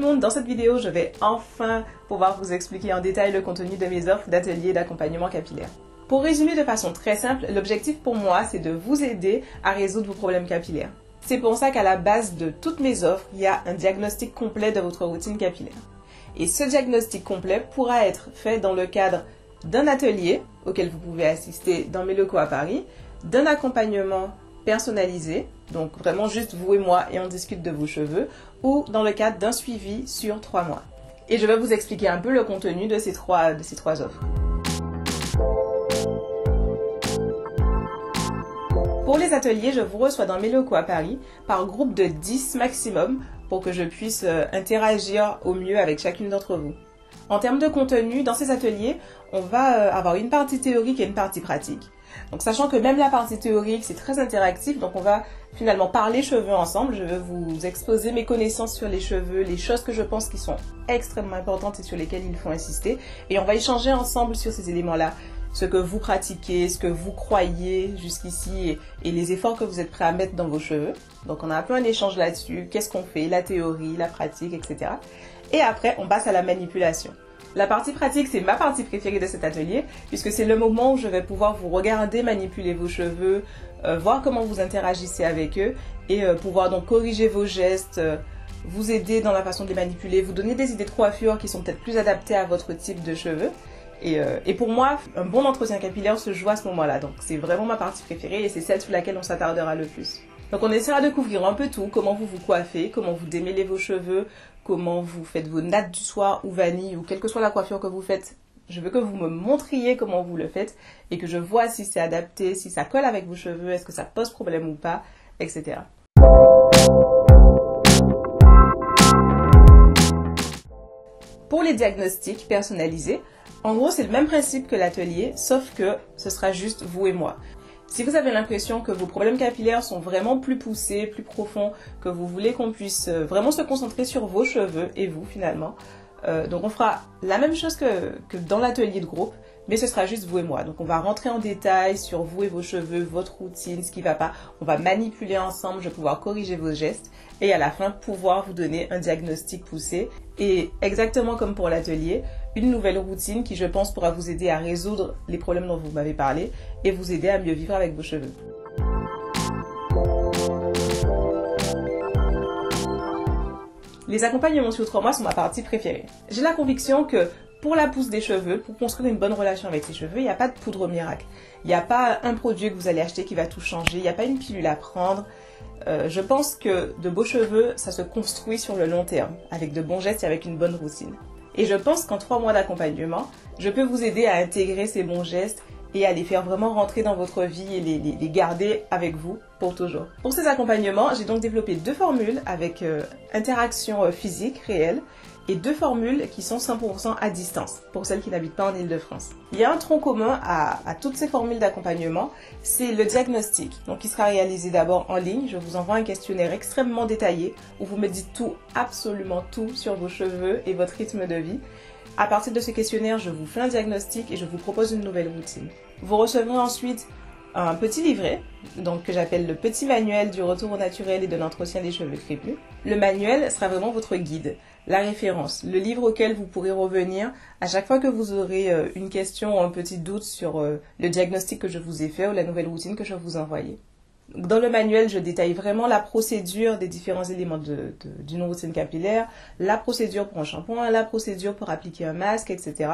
le monde, dans cette vidéo, je vais enfin pouvoir vous expliquer en détail le contenu de mes offres d'atelier d'accompagnement capillaire. Pour résumer de façon très simple, l'objectif pour moi, c'est de vous aider à résoudre vos problèmes capillaires. C'est pour ça qu'à la base de toutes mes offres, il y a un diagnostic complet de votre routine capillaire. Et ce diagnostic complet pourra être fait dans le cadre d'un atelier auquel vous pouvez assister dans mes locaux à Paris, d'un accompagnement personnalisé, donc vraiment juste vous et moi et on discute de vos cheveux, ou dans le cadre d'un suivi sur 3 mois. Et je vais vous expliquer un peu le contenu de ces trois offres. Pour les ateliers, je vous reçois dans mes locaux à Paris par groupe de 10 maximum pour que je puisse interagir au mieux avec chacune d'entre vous. En termes de contenu, dans ces ateliers, on va avoir une partie théorique et une partie pratique. Donc sachant que même la partie théorique, c'est très interactif, donc on va finalement parler cheveux ensemble. Je vais vous exposer mes connaissances sur les cheveux, les choses que je pense qui sont extrêmement importantes et sur lesquelles il faut insister. Et on va échanger ensemble sur ces éléments-là. Ce que vous pratiquez, ce que vous croyez jusqu'ici et les efforts que vous êtes prêts à mettre dans vos cheveux. Donc on a un peu un échange là-dessus, qu'est-ce qu'on fait, la théorie, la pratique, etc. Et après, on passe à la manipulation. La partie pratique, c'est ma partie préférée de cet atelier, puisque c'est le moment où je vais pouvoir vous regarder manipuler vos cheveux, voir comment vous interagissez avec eux, et pouvoir donc corriger vos gestes, vous aider dans la façon de les manipuler, vous donner des idées de coiffure qui sont peut-être plus adaptées à votre type de cheveux. Et pour moi, un bon entretien capillaire se joue à ce moment-là, donc c'est vraiment ma partie préférée et c'est celle sur laquelle on s'attardera le plus. Donc on essaiera de couvrir un peu tout, comment vous vous coiffez, comment vous démêlez vos cheveux, comment vous faites vos nattes du soir ou vanille ou quelle que soit la coiffure que vous faites. Je veux que vous me montriez comment vous le faites et que je vois si c'est adapté, si ça colle avec vos cheveux, est-ce que ça pose problème ou pas, etc. Pour les diagnostics personnalisés, en gros, c'est le même principe que l'atelier, sauf que ce sera juste vous et moi. Si vous avez l'impression que vos problèmes capillaires sont vraiment plus poussés, plus profonds, que vous voulez qu'on puisse vraiment se concentrer sur vos cheveux et vous finalement, donc on fera la même chose que dans l'atelier de groupe, mais ce sera juste vous et moi. Donc on va rentrer en détail sur vous et vos cheveux, votre routine, ce qui va pas. On va manipuler ensemble, je vais pouvoir corriger vos gestes et à la fin pouvoir vous donner un diagnostic poussé. Et exactement comme pour l'atelier, une nouvelle routine qui je pense pourra vous aider à résoudre les problèmes dont vous m'avez parlé et vous aider à mieux vivre avec vos cheveux. Les accompagnements sur 3 mois sont ma partie préférée. J'ai la conviction que pour la pousse des cheveux, pour construire une bonne relation avec ses cheveux, il n'y a pas de poudre miracle. Il n'y a pas un produit que vous allez acheter qui va tout changer. Il n'y a pas une pilule à prendre. Je pense que de beaux cheveux, ça se construit sur le long terme, avec de bons gestes et avec une bonne routine. Et je pense qu'en 3 mois d'accompagnement, je peux vous aider à intégrer ces bons gestes et à les faire vraiment rentrer dans votre vie et les garder avec vous pour toujours. Pour ces accompagnements, j'ai donc développé 2 formules avec interaction physique réelle et 2 formules qui sont 100% à distance, pour celles qui n'habitent pas en Île-de-France. Il y a un tronc commun à toutes ces formules d'accompagnement, c'est le diagnostic, donc qui sera réalisé d'abord en ligne. Je vous envoie un questionnaire extrêmement détaillé où vous me dites tout, absolument tout sur vos cheveux et votre rythme de vie. À partir de ce questionnaire, je vous fais un diagnostic et je vous propose une nouvelle routine. Vous recevrez ensuite un petit livret, donc que j'appelle le petit manuel du retour au naturel et de l'entretien des cheveux crépus. Le manuel sera vraiment votre guide, la référence, le livre auquel vous pourrez revenir à chaque fois que vous aurez une question ou un petit doute sur le diagnostic que je vous ai fait ou la nouvelle routine que je vous ai envoyée. Dans le manuel, je détaille vraiment la procédure des différents éléments d'une routine capillaire, la procédure pour un shampoing, la procédure pour appliquer un masque, etc.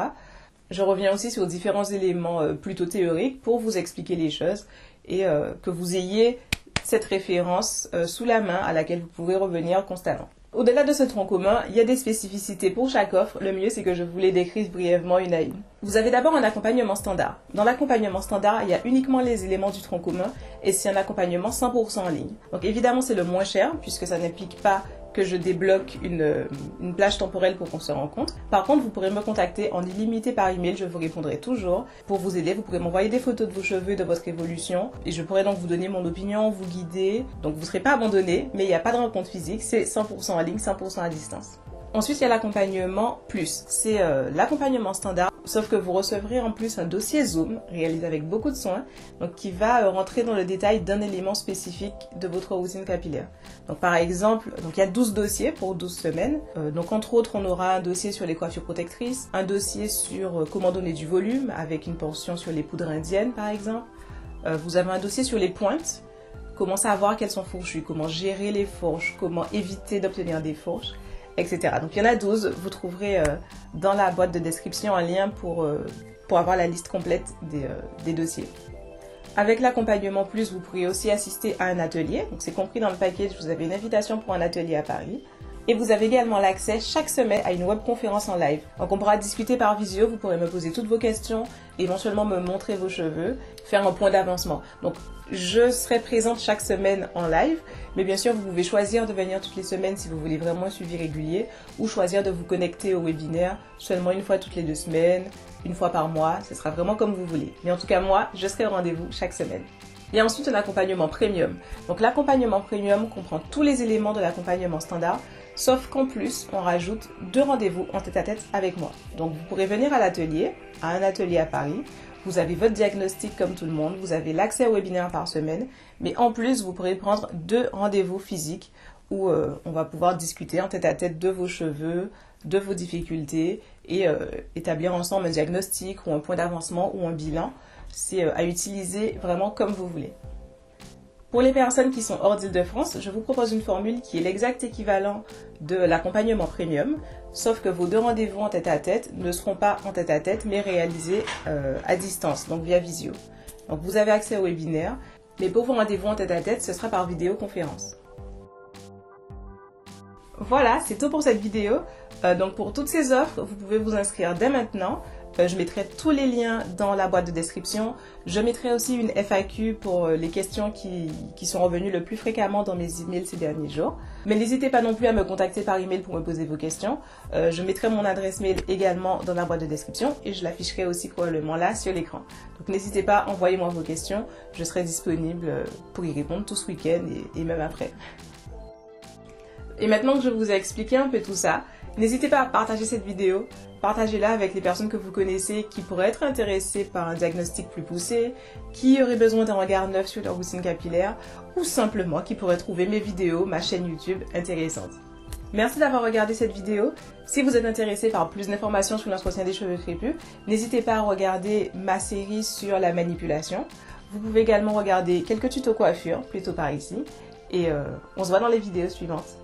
Je reviens aussi sur différents éléments plutôt théoriques pour vous expliquer les choses et que vous ayez cette référence sous la main à laquelle vous pouvez revenir constamment. Au-delà de ce tronc commun, il y a des spécificités pour chaque offre. Le mieux, c'est que je vous les décrive brièvement une à une. Vous avez d'abord un accompagnement standard. Dans l'accompagnement standard, il y a uniquement les éléments du tronc commun et c'est un accompagnement 100% en ligne. Donc évidemment, c'est le moins cher puisque ça n'implique pas que je débloque une plage temporelle pour qu'on se rencontre. Par contre, vous pourrez me contacter en illimité par email, je vous répondrai toujours. Pour vous aider, vous pourrez m'envoyer des photos de vos cheveux et de votre évolution et je pourrai donc vous donner mon opinion, vous guider. Donc vous ne serez pas abandonné, mais il n'y a pas de rencontre physique, c'est 100% en ligne, 100% à distance. Ensuite, il y a l'accompagnement plus. C'est l'accompagnement standard, sauf que vous recevrez en plus un dossier Zoom réalisé avec beaucoup de soins, donc qui va rentrer dans le détail d'un élément spécifique de votre routine capillaire. Donc par exemple, il y a 12 dossiers pour 12 semaines. Donc entre autres, on aura un dossier sur les coiffures protectrices, un dossier sur comment donner du volume avec une portion sur les poudres indiennes par exemple. Vous avez un dossier sur les pointes, comment savoir qu'elles sont fourchues, comment gérer les fourches, comment éviter d'obtenir des fourches, etc. Donc il y en a 12, vous trouverez dans la boîte de description un lien pour avoir la liste complète des dossiers. Avec l'accompagnement plus, vous pourrez aussi assister à un atelier, donc c'est compris dans le package, vous avez une invitation pour un atelier à Paris. Et vous avez également l'accès chaque semaine à une webconférence en live. Donc on pourra discuter par visio, vous pourrez me poser toutes vos questions, éventuellement me montrer vos cheveux, faire un point d'avancement. Donc je serai présente chaque semaine en live, mais bien sûr vous pouvez choisir de venir toutes les semaines si vous voulez vraiment un suivi régulier, ou choisir de vous connecter au webinaire seulement une fois toutes les 2 semaines, une fois par mois, ce sera vraiment comme vous voulez. Mais en tout cas moi, je serai au rendez-vous chaque semaine. Il y a ensuite un accompagnement premium. Donc l'accompagnement premium comprend tous les éléments de l'accompagnement standard, sauf qu'en plus, on rajoute 2 rendez-vous en tête-à-tête avec moi. Donc vous pourrez venir à l'atelier, à un atelier à Paris, vous avez votre diagnostic comme tout le monde, vous avez l'accès au webinaire par semaine, mais en plus, vous pourrez prendre 2 rendez-vous physiques où on va pouvoir discuter en tête-à-tête de vos cheveux, de vos difficultés et établir ensemble un diagnostic ou un point d'avancement ou un bilan. C'est à utiliser vraiment comme vous voulez. Pour les personnes qui sont hors d'Île-de-France, je vous propose une formule qui est l'exact équivalent de l'accompagnement premium, sauf que vos 2 rendez-vous en tête-à-tête ne seront pas en tête-à-tête, mais réalisés à distance, donc via visio. Donc vous avez accès au webinaire, mais pour vos rendez-vous en tête-à-tête, ce sera par vidéoconférence. Voilà, c'est tout pour cette vidéo. Donc pour toutes ces offres, vous pouvez vous inscrire dès maintenant. Je mettrai tous les liens dans la boîte de description. Je mettrai aussi une FAQ pour les questions qui sont revenues le plus fréquemment dans mes emails ces derniers jours. Mais n'hésitez pas non plus à me contacter par email pour me poser vos questions. Je mettrai mon adresse mail également dans la boîte de description et je l'afficherai aussi probablement là sur l'écran. Donc n'hésitez pas, envoyez-moi vos questions. Je serai disponible pour y répondre tout ce week-end et même après. Et maintenant que je vous ai expliqué un peu tout ça, n'hésitez pas à partager cette vidéo, partagez-la avec les personnes que vous connaissez qui pourraient être intéressées par un diagnostic plus poussé, qui auraient besoin d'un regard neuf sur leur routine capillaire, ou simplement qui pourraient trouver mes vidéos, ma chaîne YouTube intéressante. Merci d'avoir regardé cette vidéo. Si vous êtes intéressé par plus d'informations sur l'entretien des cheveux crépus, n'hésitez pas à regarder ma série sur la manipulation. Vous pouvez également regarder quelques tutos coiffure, plutôt par ici. Et on se voit dans les vidéos suivantes.